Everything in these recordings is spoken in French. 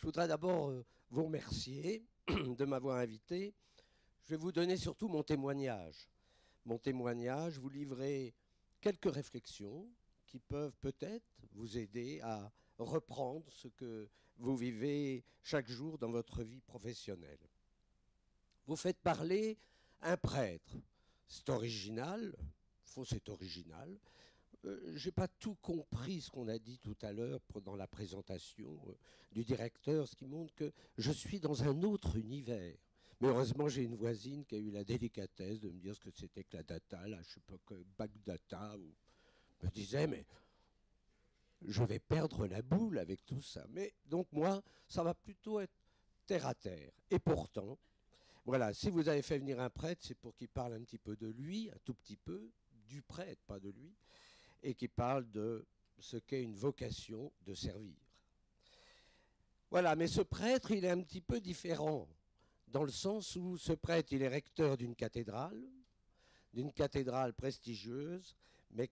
Je voudrais d'abord vous remercier de m'avoir invité. Je vais vous donner surtout mon témoignage. Mon témoignage, vous livrer quelques réflexions qui peuvent peut-être vous aider à reprendre ce que vous vivez chaque jour dans votre vie professionnelle. Vous faites parler un prêtre. C'est original, c'est original. Je n'ai pas tout compris ce qu'on a dit tout à l'heure dans la présentation du directeur, ce qui montre que je suis dans un autre univers. Mais heureusement, j'ai une voisine qui a eu la délicatesse de me dire ce que c'était que la data, là, je ne sais pas, que back data. Ou... Je me disais, mais je vais perdre la boule avec tout ça. Mais donc moi, ça va plutôt être terre à terre. Et pourtant, voilà, si vous avez fait venir un prêtre, c'est pour qu'il parle un petit peu de lui, un tout petit peu, du prêtre, pas de lui, et qui parle de ce qu'est une vocation de servir. Voilà, mais ce prêtre, il est un petit peu différent, dans le sens où ce prêtre, il est recteur d'une cathédrale prestigieuse, mais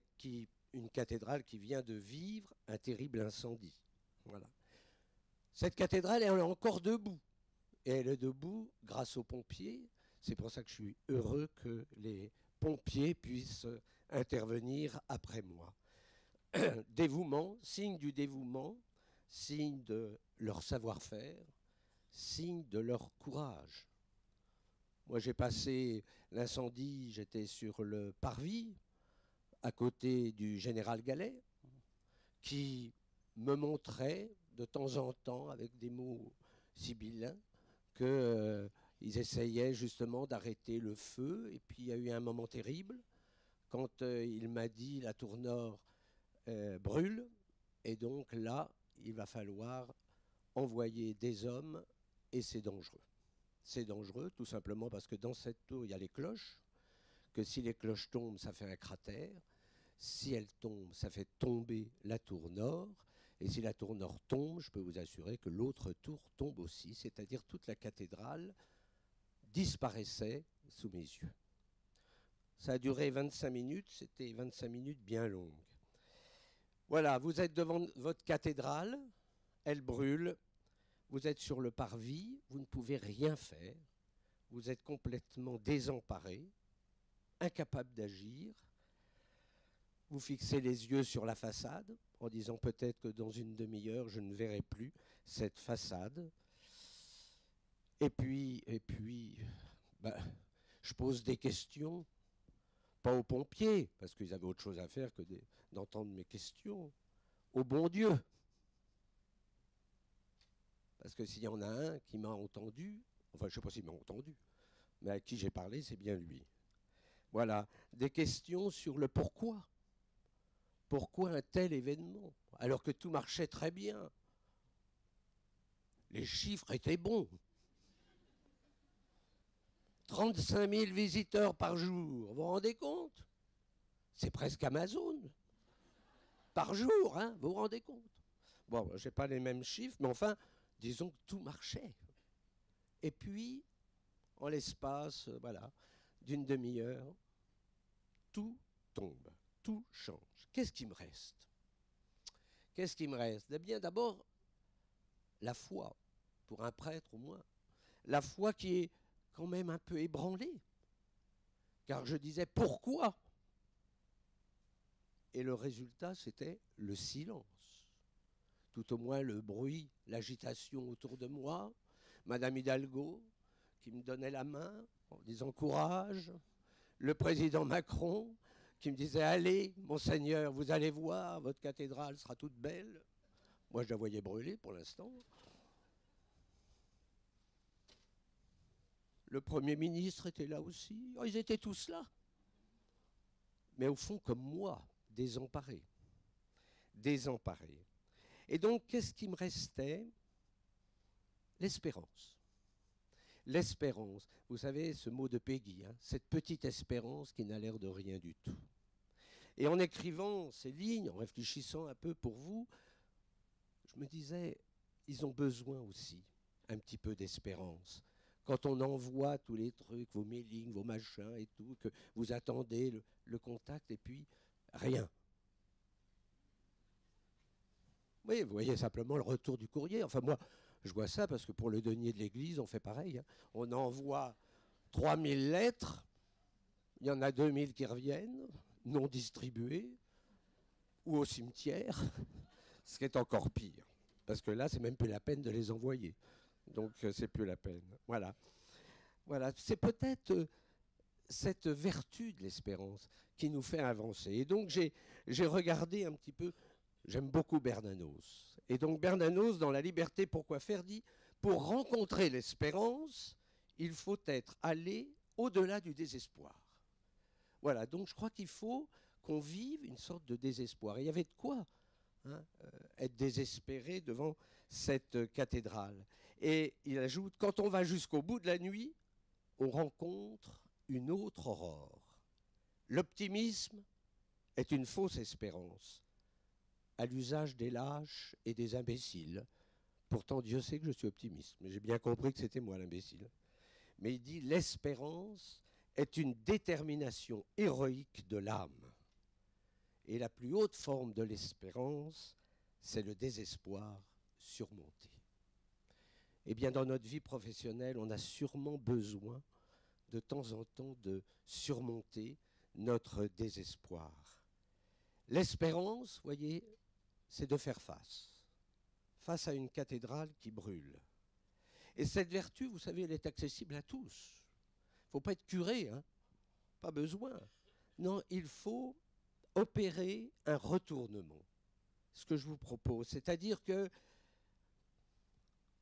une cathédrale qui vient de vivre un terrible incendie. Voilà. Cette cathédrale, elle est encore debout. Et elle est debout grâce aux pompiers. C'est pour ça que je suis heureux que les pompiers puissent intervenir après moi. Dévouement, signe du dévouement, signe de leur savoir-faire, signe de leur courage. Moi, j'ai passé l'incendie, j'étais sur le parvis, à côté du général Gallet, qui me montrait de temps en temps, avec des mots sibyllins, qu'ils essayaient justement d'arrêter le feu. Et puis il y a eu un moment terrible quand il m'a dit la tour nord brûle. Et donc là, il va falloir envoyer des hommes et c'est dangereux. C'est dangereux tout simplement parce que dans cette tour, il y a les cloches, que si les cloches tombent, ça fait un cratère. Si elles tombent, ça fait tomber la tour nord. Et si la tour nord tombe, je peux vous assurer que l'autre tour tombe aussi, c'est-à-dire toute la cathédrale disparaissait sous mes yeux. Ça a duré 25 minutes, c'était 25 minutes bien longues. Voilà, vous êtes devant votre cathédrale, elle brûle, vous êtes sur le parvis, vous ne pouvez rien faire, vous êtes complètement désemparé, incapable d'agir. Vous fixez les yeux sur la façade en disant peut-être que dans une demi-heure, je ne verrai plus cette façade. Et puis je pose des questions, pas aux pompiers, parce qu'ils avaient autre chose à faire que d'entendre mes questions, au bon Dieu. Parce que s'il y en a un qui m'a entendu, enfin je ne sais pas s'il m'a entendu, mais à qui j'ai parlé, c'est bien lui. Voilà, des questions sur le pourquoi. Pourquoi un tel événement, alors que tout marchait très bien? Les chiffres étaient bons. 35 000 visiteurs par jour, vous vous rendez compte? C'est presque Amazon. Par jour, hein, vous vous rendez compte? Bon, je n'ai pas les mêmes chiffres, mais enfin, disons que tout marchait. Et puis, en l'espace, voilà, d'une demi-heure, tout tombe, tout change. Qu'est-ce qui me reste? Qu'est-ce qui me reste? Eh bien, d'abord, la foi, pour un prêtre au moins. La foi qui est quand même un peu ébranlée. Car je disais, pourquoi? Et le résultat, c'était le silence. Tout au moins le bruit, l'agitation autour de moi. Madame Hidalgo, qui me donnait la main en disant courage. Le président Macron, qui me disait, allez, monseigneur, vous allez voir, votre cathédrale sera toute belle. Moi, je la voyais brûler pour l'instant. Le Premier ministre était là aussi. Oh, ils étaient tous là. Mais au fond, comme moi, désemparés. Désemparés. Et donc, qu'est-ce qui me restait? L'espérance. L'espérance. Vous savez, ce mot de Peggy, hein, cette petite espérance qui n'a l'air de rien du tout. Et en écrivant ces lignes, en réfléchissant un peu pour vous, je me disais, ils ont besoin aussi un petit peu d'espérance. Quand on envoie tous les trucs, vos mailings, vos machins et tout, que vous attendez le contact et puis rien. Oui, vous voyez simplement le retour du courrier. Enfin moi, Je vois ça parce que pour le denier de l'église, on fait pareil. Hein. On envoie 3000 lettres, il y en a 2000 qui reviennent, non distribuées, ou au cimetière, ce qui est encore pire. Parce que là, c'est même plus la peine de les envoyer. Donc, c'est plus la peine. Voilà. Voilà. C'est peut-être cette vertu de l'espérance qui nous fait avancer. Et donc, j'ai regardé un petit peu. J'aime beaucoup Bernanos. Et donc, Bernanos, dans La liberté, pourquoi faire, dit pour rencontrer l'espérance, il faut être allé au-delà du désespoir. Voilà. Donc, je crois qu'il faut qu'on vive une sorte de désespoir. Et il y avait de quoi être désespéré devant cette cathédrale. Et il ajoute, quand on va jusqu'au bout de la nuit, on rencontre une autre aurore. L'optimisme est une fausse espérance, à l'usage des lâches et des imbéciles. Pourtant, Dieu sait que je suis optimiste, mais j'ai bien compris que c'était moi l'imbécile. Mais il dit, l'espérance est une détermination héroïque de l'âme. Et la plus haute forme de l'espérance, c'est le désespoir surmonté. Eh bien, dans notre vie professionnelle, on a sûrement besoin, de temps en temps, de surmonter notre désespoir. L'espérance, voyez, c'est de faire face à une cathédrale qui brûle. Et cette vertu, vous savez, elle est accessible à tous. Il ne faut pas être curé, hein, pas besoin. Non, il faut opérer un retournement. Ce que je vous propose, c'est-à-dire que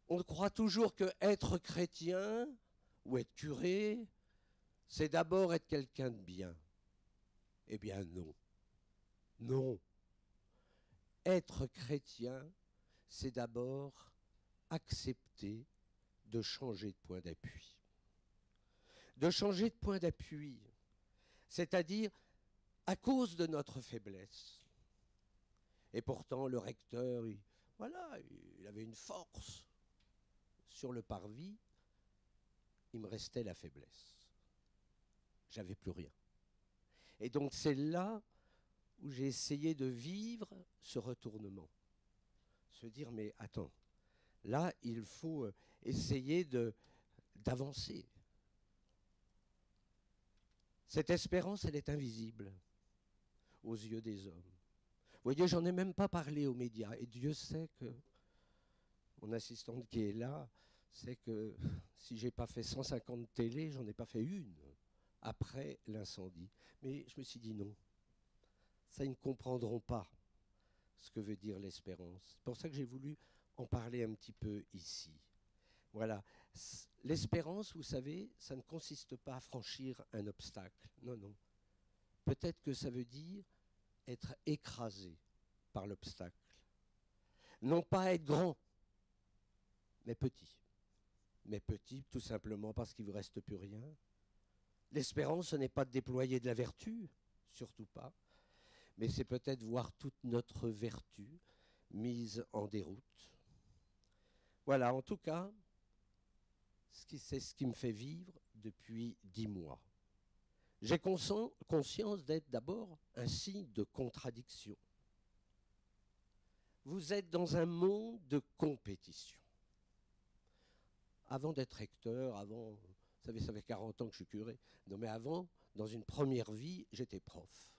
on croit toujours que être chrétien ou être curé, c'est d'abord être quelqu'un de bien. Eh bien non. Non. Être chrétien, c'est d'abord accepter de changer de point d'appui. De changer de point d'appui, c'est-à-dire à cause de notre faiblesse. Et pourtant, le recteur, il avait une force sur le parvis, il me restait la faiblesse. J'avais plus rien. Et donc c'est là où j'ai essayé de vivre ce retournement. Se dire, mais attends, là, il faut essayer d'avancer. Cette espérance, elle est invisible aux yeux des hommes. Vous voyez, j'en ai même pas parlé aux médias. Et Dieu sait que mon assistante qui est là, sait que si j'ai pas fait 150 télés, j'en ai pas fait une après l'incendie. Mais je me suis dit non, ça ils ne comprendront pas ce que veut dire l'espérance. C'est pour ça que j'ai voulu en parler un petit peu ici. Voilà. L'espérance, vous savez, ça ne consiste pas à franchir un obstacle. Non, non. Peut-être que ça veut dire être écrasé par l'obstacle. Non pas être grand, mais petit. Mais petit, tout simplement parce qu'il ne vous reste plus rien. L'espérance, ce n'est pas de déployer de la vertu, surtout pas, mais c'est peut-être voir toute notre vertu mise en déroute. Voilà, en tout cas, c'est ce qui me fait vivre depuis 10 mois. J'ai conscience d'être d'abord un signe de contradiction. Vous êtes dans un monde de compétition. Avant d'être recteur, vous savez, ça fait 40 ans que je suis curé. Non, mais avant, dans une première vie, j'étais prof.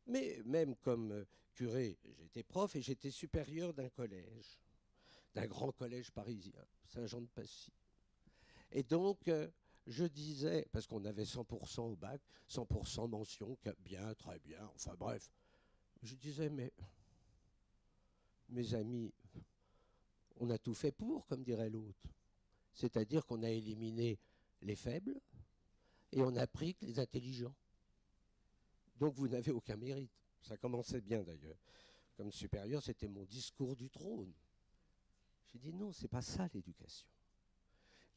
Mais même comme curé, j'étais prof et j'étais supérieur d'un collège, d'un grand collège parisien, Saint-Jean-de-Passy. Et donc, je disais, parce qu'on avait 100% au bac, 100% mention, bien, très bien, enfin bref, je disais, mais mes amis, on a tout fait pour, comme dirait l'autre. C'est-à-dire qu'on a éliminé les faibles et on a pris que les intelligents. Donc vous n'avez aucun mérite. Ça commençait bien d'ailleurs. Comme supérieur, c'était mon discours du trône. J'ai dit non, c'est pas ça l'éducation.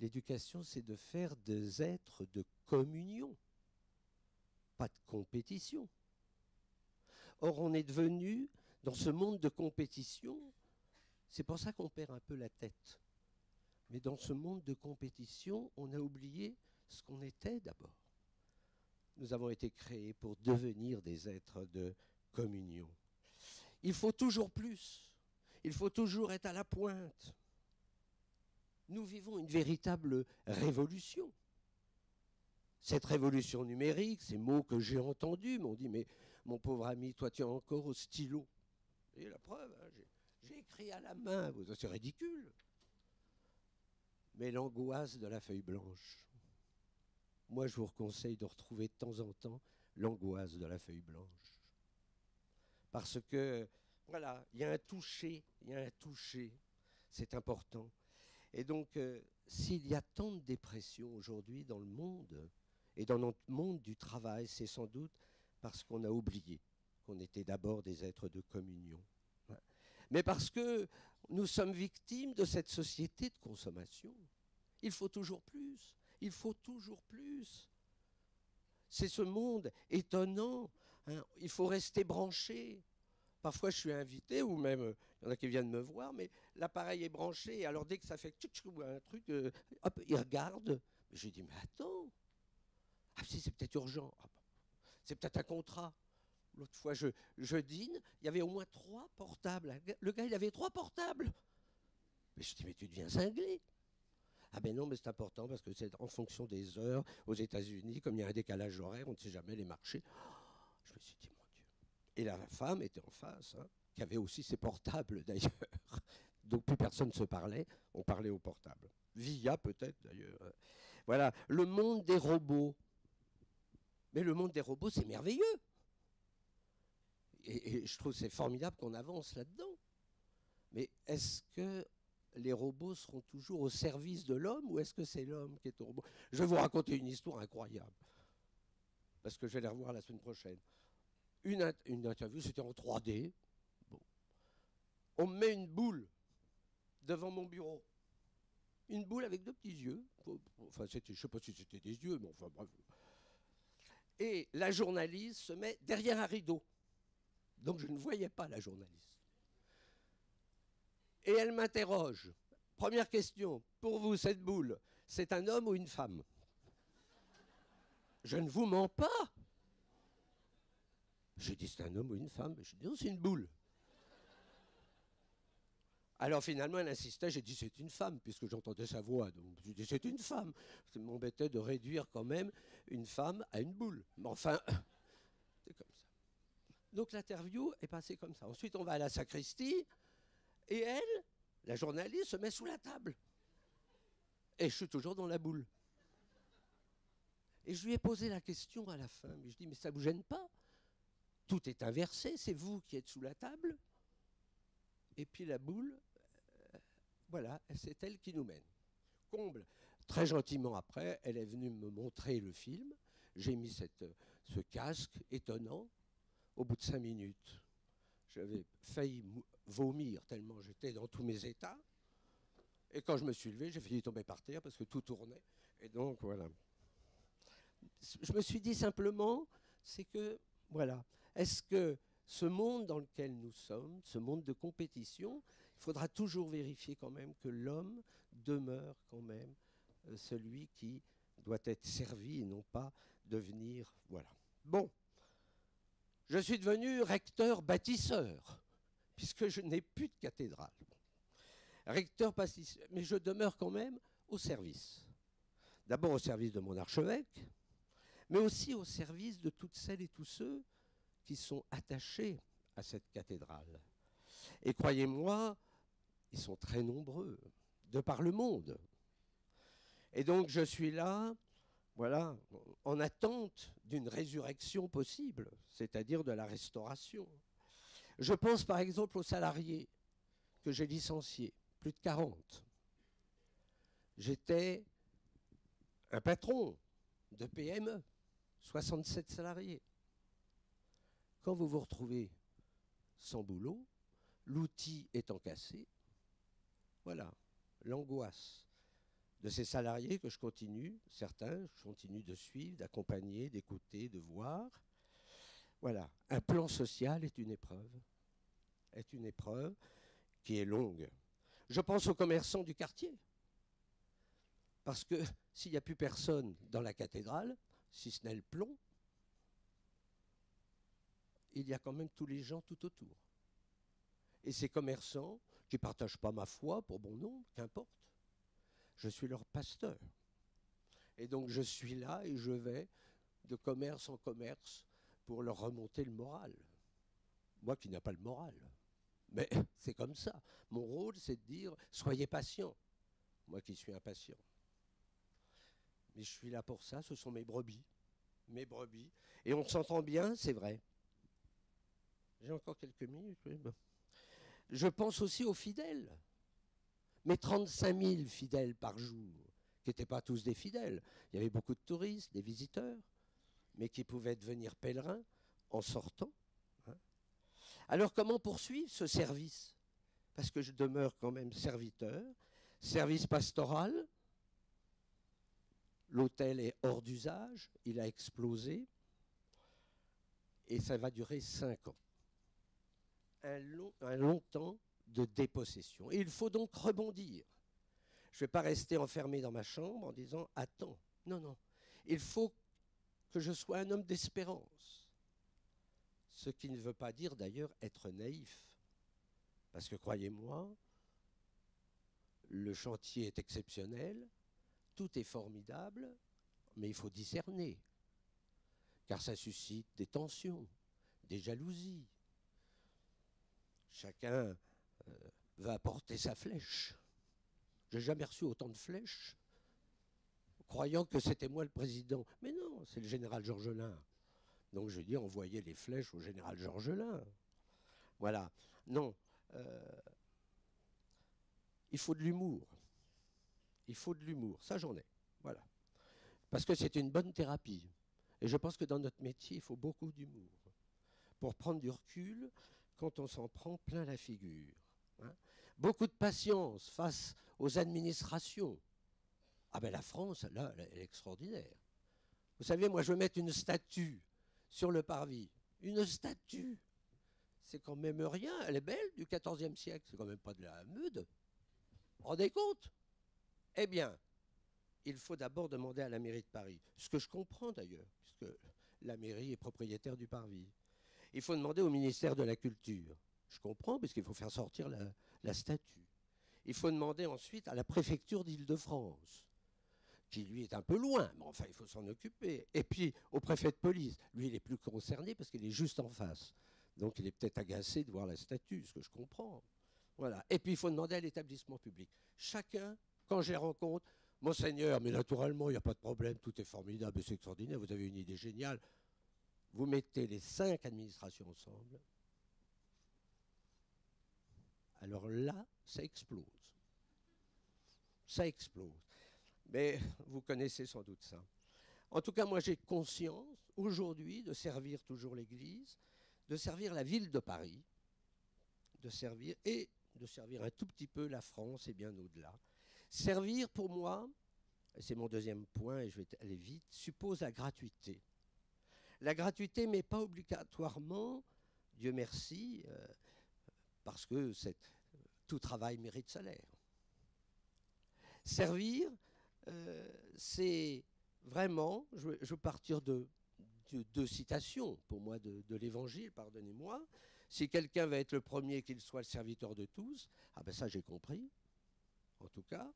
L'éducation, c'est de faire des êtres de communion, pas de compétition. Or, on est devenu, dans ce monde de compétition, c'est pour ça qu'on perd un peu la tête. Mais dans ce monde de compétition, on a oublié ce qu'on était d'abord. Nous avons été créés pour devenir des êtres de communion. Il faut toujours plus. Il faut toujours être à la pointe. nous vivons une véritable révolution. Cette révolution numérique, ces mots que j'ai entendus m'ont dit, mais mon pauvre ami, toi tu es encore au stylo. Et la preuve, hein, j'ai écrit à la main, c'est ridicule. Mais l'angoisse de la feuille blanche. Moi, je vous conseille de retrouver de temps en temps l'angoisse de la feuille blanche. Parce que, voilà, il y a un toucher, c'est important. Et donc, s'il y a tant de dépression aujourd'hui dans le monde, et dans notre monde du travail, c'est sans doute parce qu'on a oublié qu'on était d'abord des êtres de communion. Mais parce que nous sommes victimes de cette société de consommation. Il faut toujours plus, il faut toujours plus. C'est ce monde étonnant, hein. Il faut rester branché. Parfois, je suis invité, ou même, il y en a qui viennent me voir, mais l'appareil est branché, alors dès que ça fait un truc, hop, ils regardent. Je dis, mais attends, ah si, c'est peut-être urgent, ah, c'est peut-être un contrat. L'autre fois, je dîne, il y avait au moins 3 portables. Le gars, il avait 3 portables. Mais je dis, mais tu deviens cinglé. Ah ben non, mais c'est important parce que c'est en fonction des heures aux États-Unis, comme il y a un décalage horaire, on ne sait jamais les marchés. Je me suis dit, mon Dieu. Et la femme était en face, hein, qui avait aussi ses portables d'ailleurs. Donc plus personne ne se parlait, on parlait au portable. Via peut-être d'ailleurs. Voilà, le monde des robots. Mais le monde des robots, c'est merveilleux. Et je trouve c'est formidable qu'on avance là-dedans. Mais est-ce que les robots seront toujours au service de l'homme ou est-ce que c'est l'homme qui est au robot? Je vais vous raconter une histoire incroyable. Parce que je vais la revoir la semaine prochaine. Une interview, c'était en 3D. Bon. On me met une boule devant mon bureau. Une boule avec 2 petits yeux. Enfin, je ne sais pas si c'était des yeux, mais enfin bref. Et la journaliste se met derrière un rideau. Donc je ne voyais pas la journaliste. Et elle m'interroge. Première question, pour vous, cette boule, c'est un homme ou une femme? Je ne vous mens pas. J'ai dit, c'est un homme ou une femme? Je dis, non, c'est une boule. Alors finalement, elle insistait, j'ai dit, c'est une femme, puisque j'entendais sa voix. Donc j'ai dit, c'est une femme. Ça m'embêtait de réduire quand même une femme à une boule. Mais enfin, c'est comme ça. Donc l'interview est passée comme ça. Ensuite, on va à la sacristie, et elle, la journaliste, se met sous la table. Et je suis toujours dans la boule. Et je lui ai posé la question à la fin. Mais je dis, mais ça ne vous gêne pas? Tout est inversé, c'est vous qui êtes sous la table. Et puis la boule, voilà, c'est elle qui nous mène. Comble. Très gentiment après, elle est venue me montrer le film. J'ai mis ce casque étonnant. Au bout de 5 minutes, j'avais failli vomir tellement j'étais dans tous mes états. Et quand je me suis levé, j'ai failli tomber par terre parce que tout tournait. Et donc, voilà. Je me suis dit simplement, c'est que, voilà, est-ce que ce monde dans lequel nous sommes, ce monde de compétition, il faudra toujours vérifier quand même que l'homme demeure quand même celui qui doit être servi et non pas devenir, voilà. Bon, je suis devenu recteur bâtisseur, puisque je n'ai plus de cathédrale. Recteur bâtisseur, mais je demeure quand même au service. D'abord au service de mon archevêque, mais aussi au service de toutes celles et tous ceux qui sont attachés à cette cathédrale. Et croyez-moi, ils sont très nombreux, de par le monde. Et donc je suis là, voilà, en attente d'une résurrection possible, c'est-à-dire de la restauration. Je pense par exemple aux salariés que j'ai licenciés, plus de 40. J'étais un patron de PME, 67 salariés. Quand vous vous retrouvez sans boulot, l'outil étant cassé, voilà, l'angoisse de ces salariés que je continue, certains, je continue de suivre, d'accompagner, d'écouter, de voir. Voilà, un plan social est une épreuve qui est longue. Je pense aux commerçants du quartier, parce que s'il n'y a plus personne dans la cathédrale, si ce n'est le plomb, il y a quand même tous les gens tout autour. Et ces commerçants qui ne partagent pas ma foi, pour bon nombre, qu'importe, je suis leur pasteur. Et donc je suis là et je vais de commerce en commerce pour leur remonter le moral. Moi qui n'ai pas le moral. Mais c'est comme ça. Mon rôle, c'est de dire, soyez patient. Moi qui suis impatient. Mais je suis là pour ça, ce sont mes brebis. Mes brebis. Et on s'entend bien, c'est vrai. J'ai encore quelques minutes. Oui, bon. Je pense aussi aux fidèles. Mes 35 000 fidèles par jour, qui n'étaient pas tous des fidèles. Il y avait beaucoup de touristes, des visiteurs, mais qui pouvaient devenir pèlerins en sortant. Alors comment poursuivre ce service? Parce que je demeure quand même serviteur. Service pastoral. L'hôtel est hors d'usage, il a explosé. Et ça va durer 5 ans. Un long temps de dépossession. Et il faut donc rebondir. Je ne vais pas rester enfermé dans ma chambre en disant « Attends, non, non, il faut que je sois un homme d'espérance ». Ce qui ne veut pas dire d'ailleurs être naïf. Parce que croyez-moi, le chantier est exceptionnel, tout est formidable, mais il faut discerner. Car ça suscite des tensions, des jalousies. Chacun va apporter sa flèche. J'ai jamais reçu autant de flèches, croyant que c'était moi le président. Mais non, c'est le général Georgelin. Donc je dis, envoyez les flèches au général Georgelin. Voilà. Non. Il faut de l'humour. Il faut de l'humour. Ça, j'en ai. Voilà. Parce que c'est une bonne thérapie. Et je pense que dans notre métier, il faut beaucoup d'humour pour prendre du recul quand on s'en prend plein la figure. Hein. Beaucoup de patience face aux administrations. Ah ben la France, là, elle est extraordinaire. Vous savez, moi, je veux mettre une statue sur le parvis. Une statue. C'est quand même rien. Elle est belle, du XIVe siècle. C'est quand même pas de la Meude. Vous vous rendez compte? Eh bien, il faut d'abord demander à la mairie de Paris. Ce que je comprends d'ailleurs, puisque la mairie est propriétaire du parvis. Il faut demander au ministère de la Culture. Je comprends, parce qu'il faut faire sortir la statue. Il faut demander ensuite à la préfecture d'Île-de-France, qui lui est un peu loin, mais enfin il faut s'en occuper. Et puis au préfet de police, lui il est plus concerné parce qu'il est juste en face. Donc il est peut-être agacé de voir la statue, ce que je comprends. Voilà. Et puis il faut demander à l'établissement public. Chacun, quand je les rencontre, Monseigneur, mais naturellement il n'y a pas de problème, tout est formidable, c'est extraordinaire, vous avez une idée géniale. Vous mettez les 5 administrations ensemble, alors là, ça explose. Ça explose. Mais vous connaissez sans doute ça. En tout cas, moi, j'ai conscience aujourd'hui de servir toujours l'Église, de servir la ville de Paris, de servir un tout petit peu la France et bien au-delà. Servir, pour moi, et c'est mon deuxième point, et je vais aller vite, suppose la gratuité. La gratuité, mais pas obligatoirement, Dieu merci, parce que tout travail mérite salaire. Servir, c'est vraiment, je veux partir de 2 citations, pour moi, de l'Évangile, pardonnez-moi. Si quelqu'un va être le premier, qu'il soit le serviteur de tous, ah ben ça j'ai compris, en tout cas.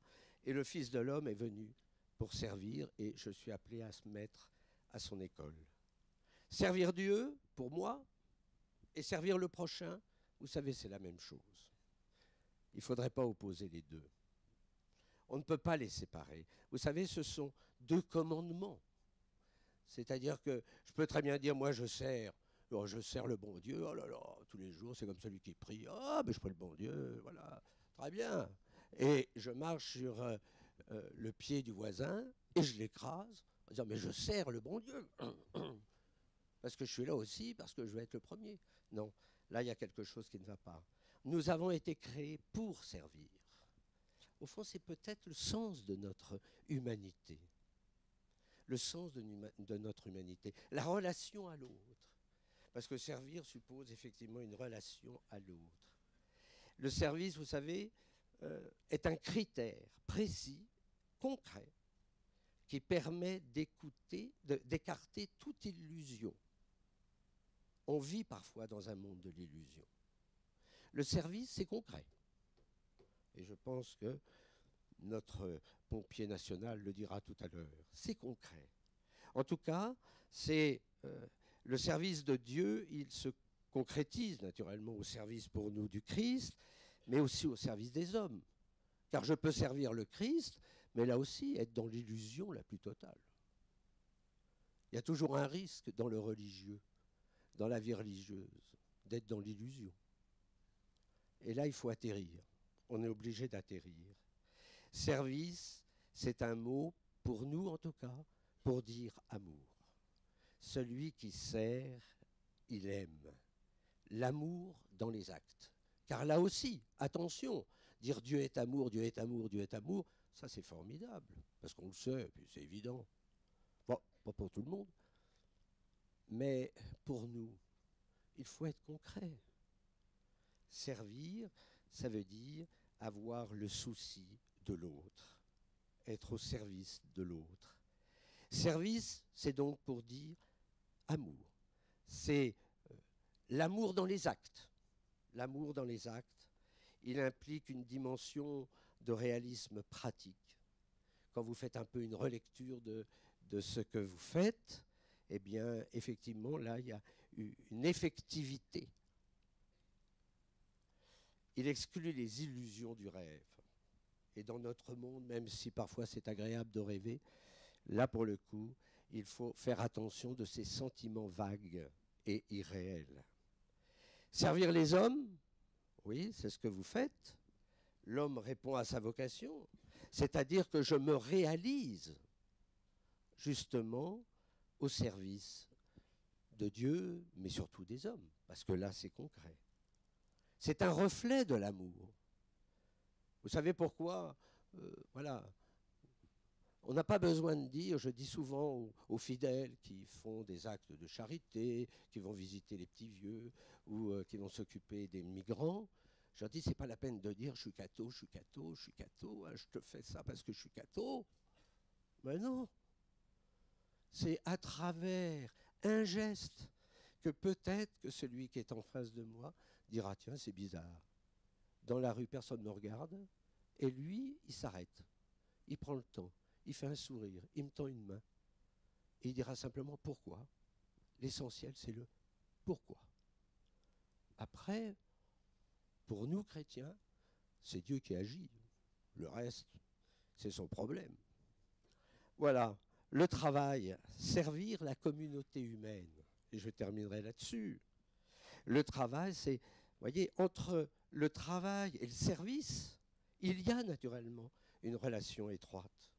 Et le Fils de l'homme est venu pour servir, et je suis appelé à se mettre à son école. Servir Dieu, pour moi, et servir le prochain, vous savez, c'est la même chose. Il ne faudrait pas opposer les deux. On ne peut pas les séparer. Vous savez, ce sont 2 commandements. C'est-à-dire que je peux très bien dire, moi je sers le bon Dieu, oh là là, tous les jours, c'est comme celui qui prie, ah, mais je prie le bon Dieu, voilà, très bien. Et je marche sur le pied du voisin et je l'écrase en disant, mais je sers le bon Dieu. Parce que je suis là aussi, parce que je veux être le premier. Non, là, il y a quelque chose qui ne va pas. Nous avons été créés pour servir. Au fond, c'est peut-être le sens de notre humanité. Le sens de notre humanité. La relation à l'autre. Parce que servir suppose effectivement une relation à l'autre. Le service, vous savez, est un critère précis, concret, qui permet d'écarter toute illusion. On vit parfois dans un monde de l'illusion. Le service, c'est concret. Et je pense que notre pompier national le dira tout à l'heure. C'est concret. En tout cas, c'est le service de Dieu, il se concrétise naturellement au service pour nous du Christ, mais aussi au service des hommes. Car je peux servir le Christ, mais là aussi être dans l'illusion la plus totale. Il y a toujours un risque dans le religieux, dans la vie religieuse, d'être dans l'illusion. Et là, il faut atterrir. On est obligé d'atterrir. Service, c'est un mot, pour nous en tout cas, pour dire amour. Celui qui sert, il aime. L'amour dans les actes. Car là aussi, attention, dire Dieu est amour, Dieu est amour, Dieu est amour, ça c'est formidable, parce qu'on le sait, puis c'est évident. Bon, pas pour tout le monde, mais pour nous, il faut être concret. Servir, ça veut dire avoir le souci de l'autre, être au service de l'autre. Service, c'est donc pour dire amour. C'est l'amour dans les actes. L'amour dans les actes, il implique une dimension de réalisme pratique. Quand vous faites un peu une relecture de ce que vous faites, eh bien, effectivement, là, il y a une effectivité. Il exclut les illusions du rêve. Et dans notre monde, même si parfois c'est agréable de rêver, là, pour le coup, il faut faire attention de ces sentiments vagues et irréels. Servir les hommes, oui, c'est ce que vous faites. L'homme répond à sa vocation, c'est-à-dire que je me réalise justement au service de Dieu, mais surtout des hommes, parce que là, c'est concret. C'est un reflet de l'amour. Vous savez pourquoi voilà. On n'a pas besoin de dire, je dis souvent aux fidèles qui font des actes de charité, qui vont visiter les petits vieux ou qui vont s'occuper des migrants, je leur dis, c'est pas la peine de dire je suis catho, je suis catho, je suis catho, hein, je te fais ça parce que je suis catho. Mais non. C'est à travers un geste que peut-être que celui qui est en face de moi dira, tiens, c'est bizarre. Dans la rue, personne ne me regarde, et lui, il s'arrête. Il prend le temps. Il fait un sourire, il me tend une main. Et il dira simplement pourquoi. L'essentiel, c'est le pourquoi. Après, pour nous chrétiens, c'est Dieu qui agit. Le reste, c'est son problème. Voilà, le travail, servir la communauté humaine. Et je terminerai là-dessus. Le travail, c'est, vous voyez, entre le travail et le service, il y a naturellement une relation étroite.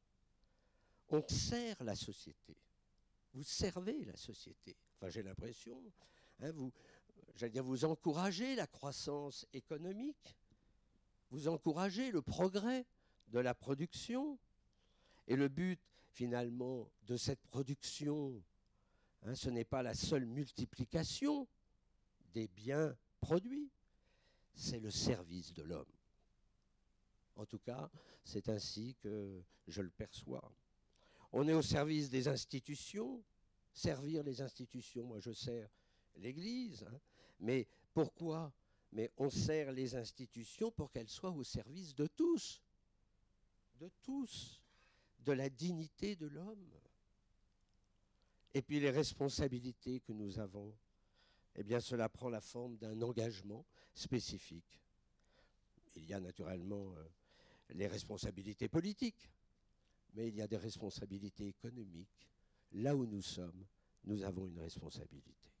On sert la société. Vous servez la société. Enfin, j'ai l'impression, hein, j'allais dire, vous encouragez la croissance économique, vous encouragez le progrès de la production. Et le but, finalement, de cette production, hein, ce n'est pas la seule multiplication des biens produits, c'est le service de l'homme. En tout cas, c'est ainsi que je le perçois. On est au service des institutions, servir les institutions. Moi, je sers l'Église, hein, mais pourquoi? Mais on sert les institutions pour qu'elles soient au service de tous, de la dignité de l'homme. Et puis les responsabilités que nous avons, eh bien, cela prend la forme d'un engagement spécifique. Il y a naturellement les responsabilités politiques, mais il y a des responsabilités économiques. Là où nous sommes, nous avons une responsabilité.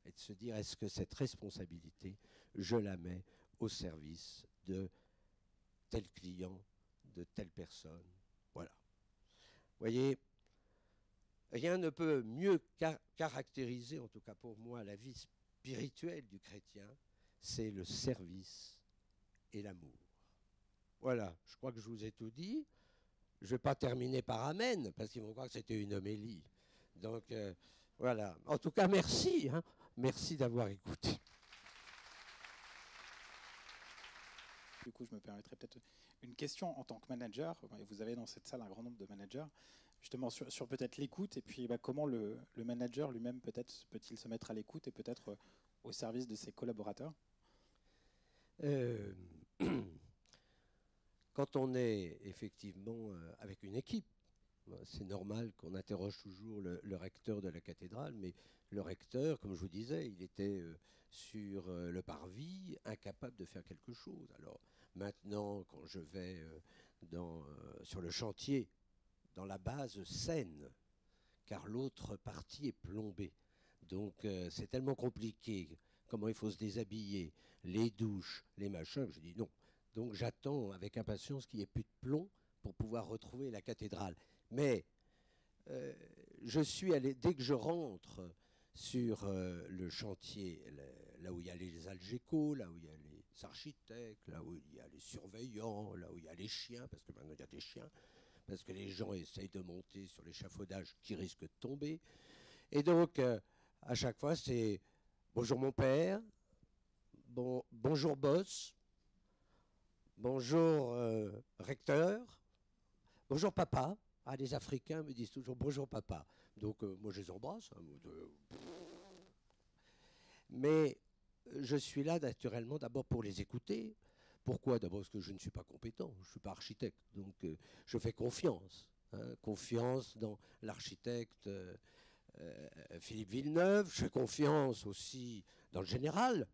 Et de se dire, est-ce que cette responsabilité, je la mets au service de tel client, de telle personne. Voilà. Vous voyez, rien ne peut mieux caractériser, en tout cas pour moi, la vie spirituelle du chrétien, c'est le service et l'amour. Voilà, je crois que je vous ai tout dit. Je ne vais pas terminer par Amen, parce qu'ils vont croire que c'était une homélie. Donc, voilà. En tout cas, merci. Hein. Merci d'avoir écouté. Du coup, je me permettrai peut-être une question en tant que manager. Vous avez dans cette salle un grand nombre de managers, justement sur peut-être l'écoute, et puis comment le manager lui-même peut-être peut-il se mettre à l'écoute et peut-être au service de ses collaborateurs. quand on est effectivement avec une équipe, c'est normal qu'on interroge toujours le recteur de la cathédrale, mais le recteur, comme je vous disais, il était sur le parvis, incapable de faire quelque chose. Alors maintenant, quand je vais sur le chantier, dans la base Seine, car l'autre partie est plombée. Donc c'est tellement compliqué, comment il faut se déshabiller, les douches, les machins, que je dis non. Donc j'attends avec impatience qu'il n'y ait plus de plomb pour pouvoir retrouver la cathédrale. Mais je suis allé, dès que je rentre sur le chantier, là où il y a les algécos, là où il y a les architectes, là où il y a les surveillants, là où il y a les chiens, parce que maintenant il y a des chiens, parce que les gens essayent de monter sur l'échafaudage qui risque de tomber. Et donc, à chaque fois, c'est bonjour mon père, bonjour boss, bonjour recteur, bonjour papa. Ah, les Africains me disent toujours bonjour papa. Donc, moi, je les embrasse. Mais je suis là, naturellement, d'abord pour les écouter. Pourquoi? D'abord parce que je ne suis pas compétent, je ne suis pas architecte. Donc, je fais confiance. Confiance dans l'architecte Philippe Villeneuve. Je fais confiance aussi dans le général.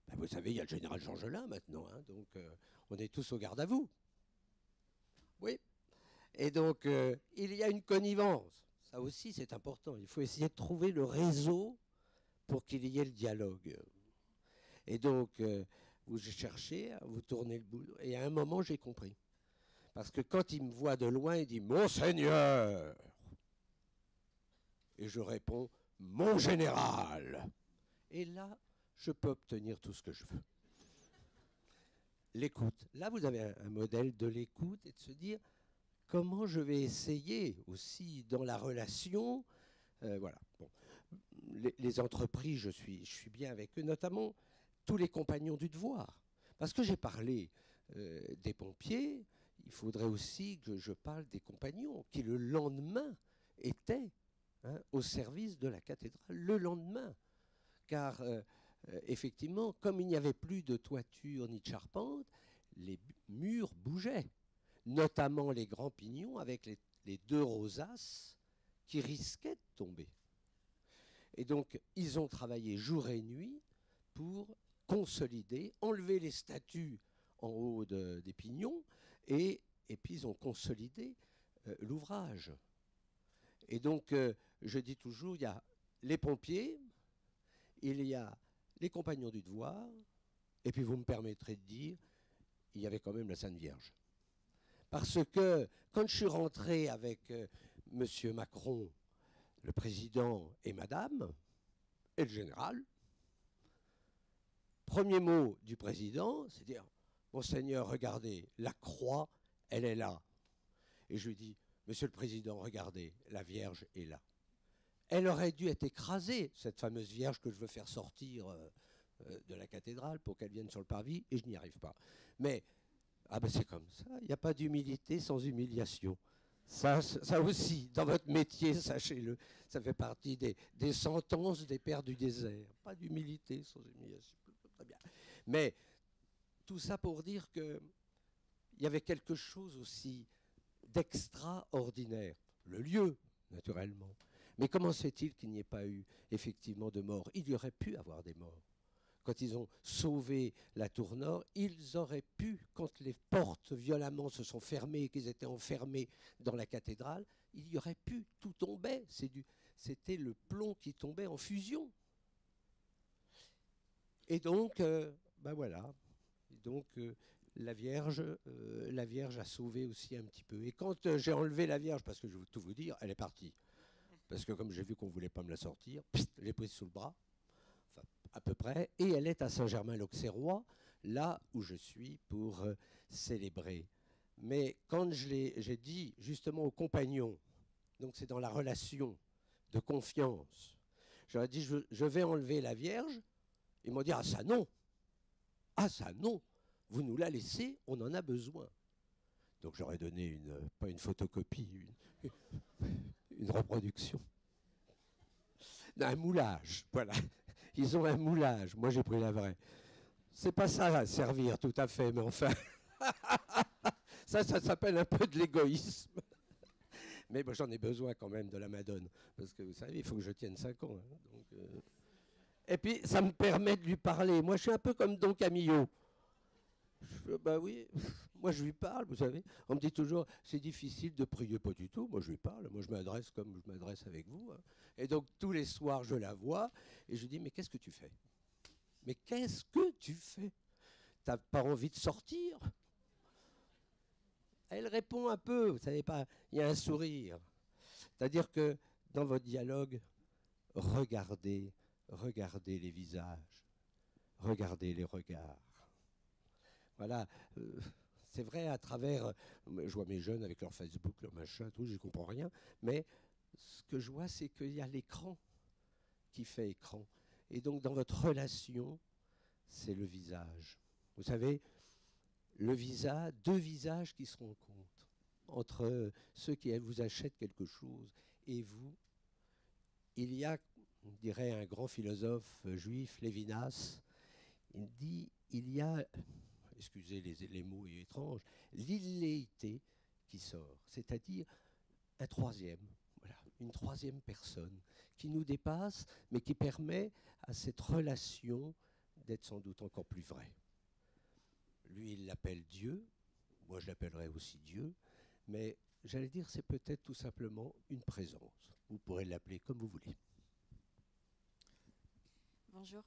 Ben, vous savez, il y a le général Georges Lain maintenant. Donc, on est tous au garde à vous. Oui. Et donc, il y a une connivence. Ça aussi, c'est important. Il faut essayer de trouver le réseau pour qu'il y ait le dialogue. Et donc, vous cherchez, vous tournez le boulot. Et à un moment, j'ai compris. Parce que quand il me voit de loin, il dit « Monseigneur !» Et je réponds « Mon général !» Et là, je peux obtenir tout ce que je veux. L'écoute. Là, vous avez un modèle de l'écoute et de se dire comment je vais essayer aussi dans la relation. Voilà. Bon. Les entreprises, je suis bien avec eux, notamment tous les compagnons du devoir. Parce que j'ai parlé des pompiers, il faudrait aussi que je parle des compagnons qui le lendemain étaient au service de la cathédrale. Le lendemain. Car effectivement, comme il n'y avait plus de toiture ni de charpente, les murs bougeaient. Notamment les grands pignons avec les deux rosaces qui risquaient de tomber. Et donc, ils ont travaillé jour et nuit pour consolider, enlever les statues en haut des pignons, et puis ils ont consolidé l'ouvrage. Et donc, je dis toujours, il y a les pompiers, il y a les compagnons du devoir, et puis vous me permettrez de dire, il y avait quand même la Sainte Vierge. Parce que quand je suis rentré avec M. Macron, le président et madame, et le général, premier mot du président, c'est dire « Monseigneur, regardez, la croix, elle est là. » Et je lui dis « Monsieur le Président, regardez, la Vierge est là. » Elle aurait dû être écrasée, cette fameuse Vierge que je veux faire sortir de la cathédrale pour qu'elle vienne sur le parvis, et je n'y arrive pas. Mais ah ben c'est comme ça, il n'y a pas d'humilité sans humiliation. Ça aussi, dans votre métier, sachez-le, ça fait partie des sentences des pères du désert. Pas d'humilité sans humiliation. Très bien. Mais tout ça pour dire qu'il y avait quelque chose aussi d'extraordinaire. Le lieu, naturellement. Mais comment se fait-il qu'il n'y ait pas eu effectivement de morts? Il y aurait pu avoir des morts. Quand ils ont sauvé la tour nord, ils auraient pu, quand les portes violemment se sont fermées et qu'ils étaient enfermés dans la cathédrale, il y aurait pu, tout tombait. C'était le plomb qui tombait en fusion. Et donc, ben voilà. Donc, la Vierge a sauvé aussi un petit peu. Et quand j'ai enlevé la Vierge, parce que je vais tout vous dire, elle est partie. Parce que comme j'ai vu qu'on ne voulait pas me la sortir, je l'ai prise sous le bras. À peu près, et elle est à Saint-Germain-l'Auxerrois, là où je suis pour célébrer. Mais quand j'ai dit justement aux compagnons, donc c'est dans la relation de confiance, j'aurais dit je vais enlever la Vierge, ils m'ont dit ah ça non, vous nous la laissez, on en a besoin. Donc j'aurais donné pas une photocopie, une reproduction, un moulage, voilà. Ils ont un moulage. Moi, j'ai pris la vraie. C'est pas ça, servir, tout à fait, mais enfin. Ça s'appelle un peu de l'égoïsme. Mais bon, j'en ai besoin quand même de la Madone. Parce que vous savez, il faut que je tienne 5 ans. Hein, donc, Et puis, ça me permet de lui parler. Moi, je suis un peu comme Don Camillo. Bah oui, moi je lui parle, vous savez. On me dit toujours, c'est difficile de prier, pas du tout. Moi je lui parle, moi je m'adresse comme je m'adresse avec vous. Hein. Et donc tous les soirs je la vois et je lui dis, mais qu'est-ce que tu fais? Mais qu'est-ce que tu fais? T'as pas envie de sortir? Elle répond un peu, vous savez pas, il y a un sourire. C'est-à-dire que dans votre dialogue, regardez les visages, regardez les regards. Voilà, c'est vrai à travers, je vois mes jeunes avec leur Facebook, leur machin, tout, je ne comprends rien, mais ce que je vois, c'est qu'il y a l'écran qui fait écran. Et donc dans votre relation, c'est le visage. Vous savez, deux visages qui se rencontrent entre ceux qui vous achètent quelque chose et vous. Il y a, on dirait un grand philosophe juif, Lévinas, il dit, il y a, excusez les mots étranges, l'illéité qui sort, c'est-à-dire un troisième, voilà, une troisième personne qui nous dépasse, mais qui permet à cette relation d'être sans doute encore plus vraie. Lui, il l'appelle Dieu, moi je l'appellerais aussi Dieu, mais j'allais dire c'est peut-être tout simplement une présence. Vous pourrez l'appeler comme vous voulez. Bonjour.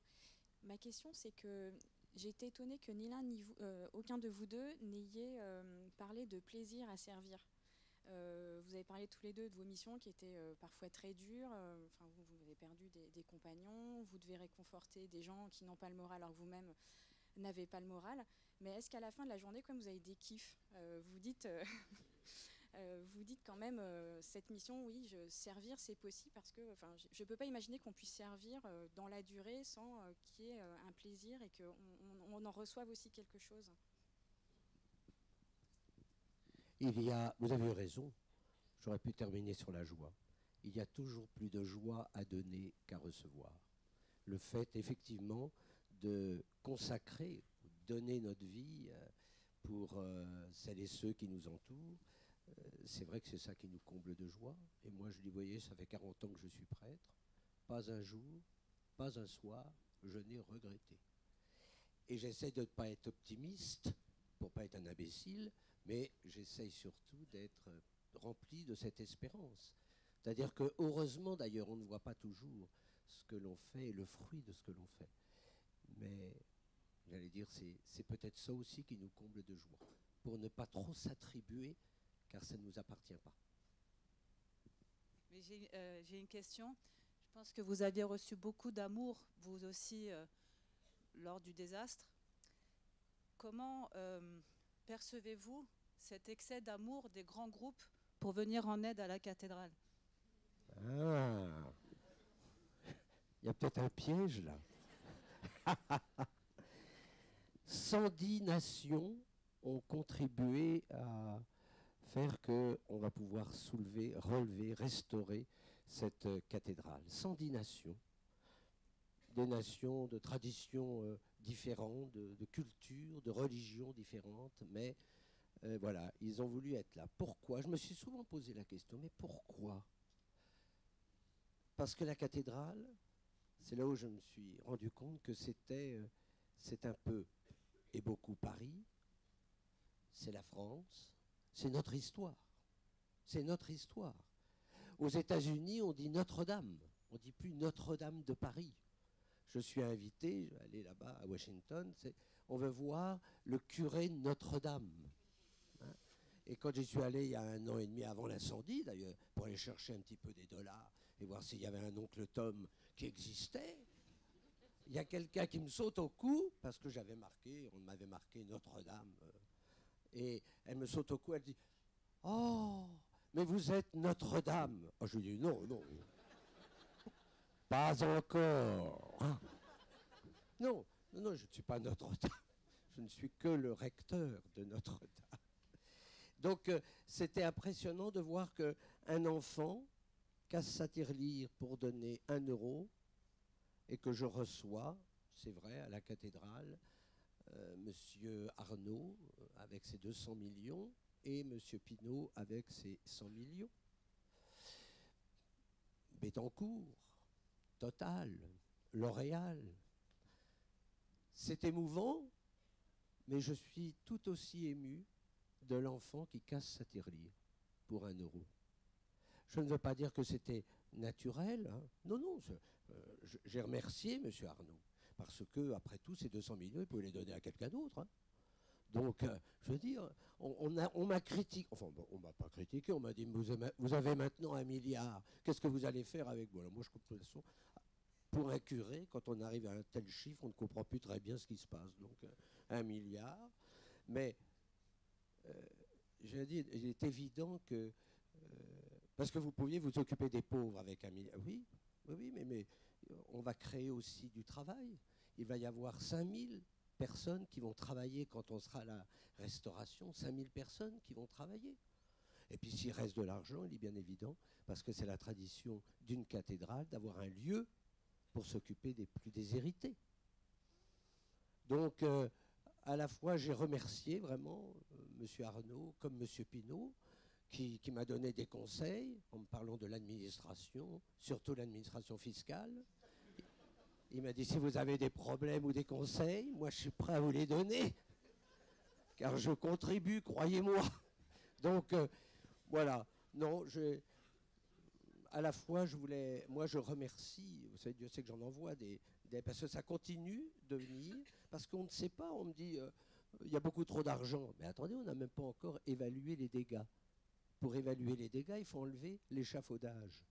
Ma question, c'est que j'ai été étonnée que ni l'un ni aucun de vous deux n'ayez parlé de plaisir à servir. Vous avez parlé tous les deux de vos missions qui étaient parfois très dures. Vous avez perdu des compagnons, vous devez réconforter des gens qui n'ont pas le moral alors que vous-même n'avez pas le moral. Mais est-ce qu'à la fin de la journée, quand même, vous avez des kiffs, vous dites quand même, cette mission, oui, servir, c'est possible parce que je ne peux pas imaginer qu'on puisse servir dans la durée sans qu'il y ait un plaisir et qu'on en reçoive aussi quelque chose. Vous avez raison, j'aurais pu terminer sur la joie. Il y a toujours plus de joie à donner qu'à recevoir. Le fait, effectivement, de consacrer, donner notre vie pour celles et ceux qui nous entourent, c'est vrai que c'est ça qui nous comble de joie. Et moi, je dis, vous voyez, ça fait 40 ans que je suis prêtre. Pas un jour, pas un soir, je n'ai regretté. Et j'essaie de ne pas être optimiste, pour ne pas être un imbécile, mais j'essaye surtout d'être rempli de cette espérance. C'est-à-dire que, heureusement d'ailleurs, on ne voit pas toujours ce que l'on fait et le fruit de ce que l'on fait. Mais, j'allais dire, c'est peut-être ça aussi qui nous comble de joie, pour ne pas trop s'attribuer, car ça ne nous appartient pas. Mais j'ai une question. Je pense que vous aviez reçu beaucoup d'amour, vous aussi, lors du désastre. Comment percevez-vous cet excès d'amour des grands groupes pour venir en aide à la cathédrale? Ah, il y a peut-être un piège là. 110 nations ont contribué à faire qu'on va pouvoir soulever, relever, restaurer cette cathédrale. 110 nations, des nations de traditions différentes, de cultures, de religions différentes, mais voilà, ils ont voulu être là. Pourquoi? Je me suis souvent posé la question, mais pourquoi? Parce que la cathédrale, c'est là où je me suis rendu compte que c'est un peu et beaucoup Paris, c'est la France, c'est notre histoire. C'est notre histoire. Aux États-Unis, on dit Notre-Dame. On ne dit plus Notre-Dame de Paris. Je suis invité, je vais aller là-bas à Washington, on veut voir le curé de Notre-Dame. Hein? Et quand j'y suis allé il y a 1 an et demi avant l'incendie, d'ailleurs, pour aller chercher un petit peu des dollars et voir s'il y avait un oncle Tom qui existait, il y a quelqu'un qui me saute au cou, parce que on m'avait marqué Notre-Dame. Et elle me saute au cou, elle dit « Oh, mais vous êtes Notre-Dame !» Je lui dis « Non, non, pas encore. Non, non, non, je ne suis pas Notre-Dame. Je ne suis que le recteur de Notre-Dame. » Donc, c'était impressionnant de voir qu'un enfant casse sa tirelire pour donner 1 euro et que je reçois, c'est vrai, à la cathédrale, Monsieur Arnaud, avec ses 200 millions, et M. Pinault avec ses 100 millions. Bettencourt, Total, L'Oréal. C'est émouvant, mais je suis tout aussi ému de l'enfant qui casse sa tirelire pour 1 euro. Je ne veux pas dire que c'était naturel. Hein. Non, non, j'ai remercié M. Arnaud, parce que, après tout, ces 200 millions, il pouvait les donner à quelqu'un d'autre. Hein. Donc, je veux dire, on m'a critiqué, enfin, bon, on ne m'a pas critiqué, on m'a dit, vous avez maintenant 1 milliard, qu'est-ce que vous allez faire avec vous? Alors, moi, je comprends, de toute façon, pour un curé, quand on arrive à un tel chiffre, on ne comprend plus très bien ce qui se passe. Donc, 1 milliard. Mais, je dis, il est évident que, parce que vous pouviez vous occuper des pauvres avec 1 milliard. Oui, oui, mais on va créer aussi du travail. Il va y avoir 5000 personnes qui vont travailler quand on sera à la restauration, 5000 personnes qui vont travailler. Et puis s'il reste de l'argent, il est bien évident, parce que c'est la tradition d'une cathédrale, d'avoir un lieu pour s'occuper des plus déshérités. Donc, à la fois, j'ai remercié vraiment M. Arnaud comme M. Pinault, qui m'a donné des conseils en me parlant de l'administration, surtout l'administration fiscale. Il m'a dit, si vous avez des problèmes ou des conseils, moi je suis prêt à vous les donner, car je contribue, croyez-moi. Donc, voilà. Non, à la fois, moi je remercie, vous savez, Dieu sait que j'en envoie parce que ça continue de venir, parce qu'on ne sait pas, on me dit, il y a beaucoup trop d'argent. Mais attendez, on n'a même pas encore évalué les dégâts. Pour évaluer les dégâts, il faut enlever l'échafaudage.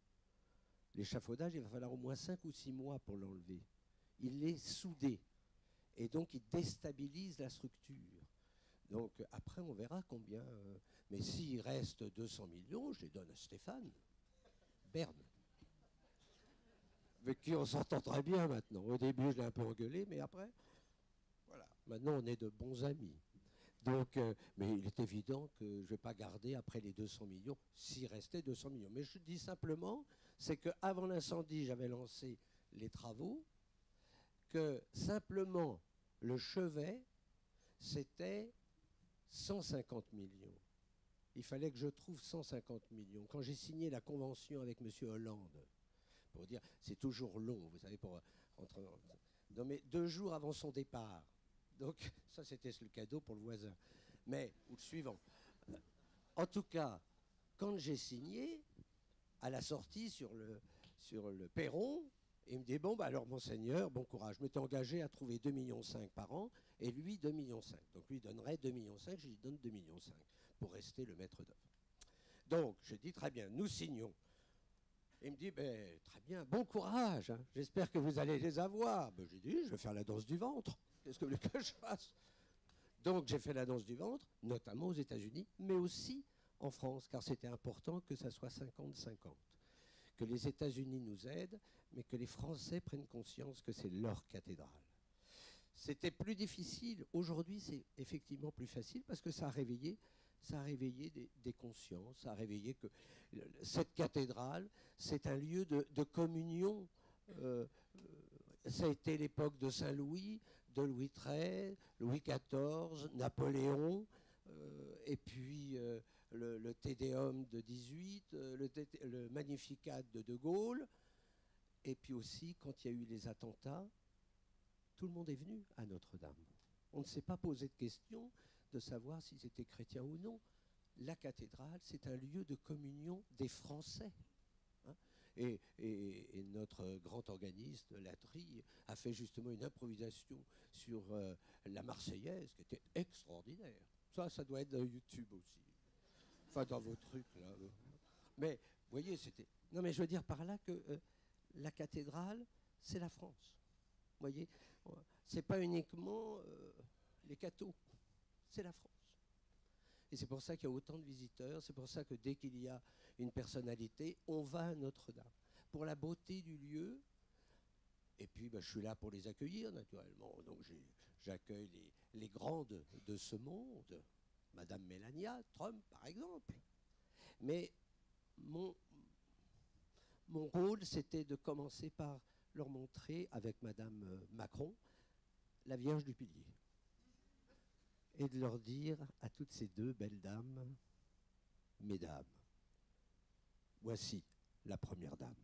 L'échafaudage, il va falloir au moins 5 ou 6 mois pour l'enlever. Il est soudé. Et donc, il déstabilise la structure. Donc, après, on verra combien. Mais s'il reste 200 millions, je les donne à Stéphane Bern, avec qui on s'entend très bien maintenant. Au début, je l'ai un peu engueulé, mais après, voilà. Maintenant, on est de bons amis. Donc, mais il est évident que je ne vais pas garder après les 200 millions, s'il restait 200 millions. Mais je dis simplement, c'est qu'avant l'incendie, j'avais lancé les travaux, que simplement le chevet, c'était 150 millions. Il fallait que je trouve 150 millions. Quand j'ai signé la convention avec M. Hollande, pour dire, c'est toujours long, vous savez, non, mais 2 jours avant son départ. Donc, ça, c'était le cadeau pour le voisin. Mais, ou le suivant. En tout cas, quand j'ai signé, à la sortie sur le perron, il me dit, bon, bah alors, monseigneur, bon courage. Je m'étais engagé à trouver 2,5 millions par an, et lui, 2,5 millions. Donc, lui donnerait 2,5 millions, je lui donne 2,5 millions pour rester le maître d'œuvre. Donc, j'ai dit, très bien, nous signons. Il me dit, ben, très bien, bon courage, hein. J'espère que vous allez les avoir. Ben, j'ai dit, je vais faire la danse du ventre. Qu'est-ce que vous voulez que je fasse? Donc j'ai fait la danse du ventre, notamment aux États-Unis, mais aussi en France, car c'était important que ça soit 50-50. Que les États-Unis nous aident, mais que les Français prennent conscience que c'est leur cathédrale. C'était plus difficile. Aujourd'hui, c'est effectivement plus facile parce que ça a réveillé des consciences, ça a réveillé que cette cathédrale, c'est un lieu de communion. Ça a été l'époque de Saint-Louis, de Louis XIII, Louis XIV, Napoléon, et puis le Te Deum de 18, le Magnificat de Gaulle, et puis aussi quand il y a eu les attentats, tout le monde est venu à Notre-Dame. On ne s'est pas posé de question de savoir s'ils étaient chrétiens ou non. La cathédrale, c'est un lieu de communion des Français. Hein. Et notre grand organiste, Latry, a fait justement une improvisation sur la Marseillaise, qui était extraordinaire. Ça doit être dans YouTube aussi. Enfin, dans vos trucs, là. Mais, vous voyez, c'était... Non, mais je veux dire par là que la cathédrale, c'est la France. Vous voyez, c'est pas uniquement les cathos, c'est la France. Et c'est pour ça qu'il y a autant de visiteurs, c'est pour ça que dès qu'il y a une personnalité, on va à Notre-Dame. Pour la beauté du lieu, et puis je suis là pour les accueillir naturellement. Donc j'accueille les grandes de ce monde, Madame Melania Trump par exemple. Mais mon rôle, c'était de commencer par leur montrer, avec Madame Macron, la Vierge du Pilier. et de leur dire à toutes ces deux belles dames, mesdames, voici la première dame.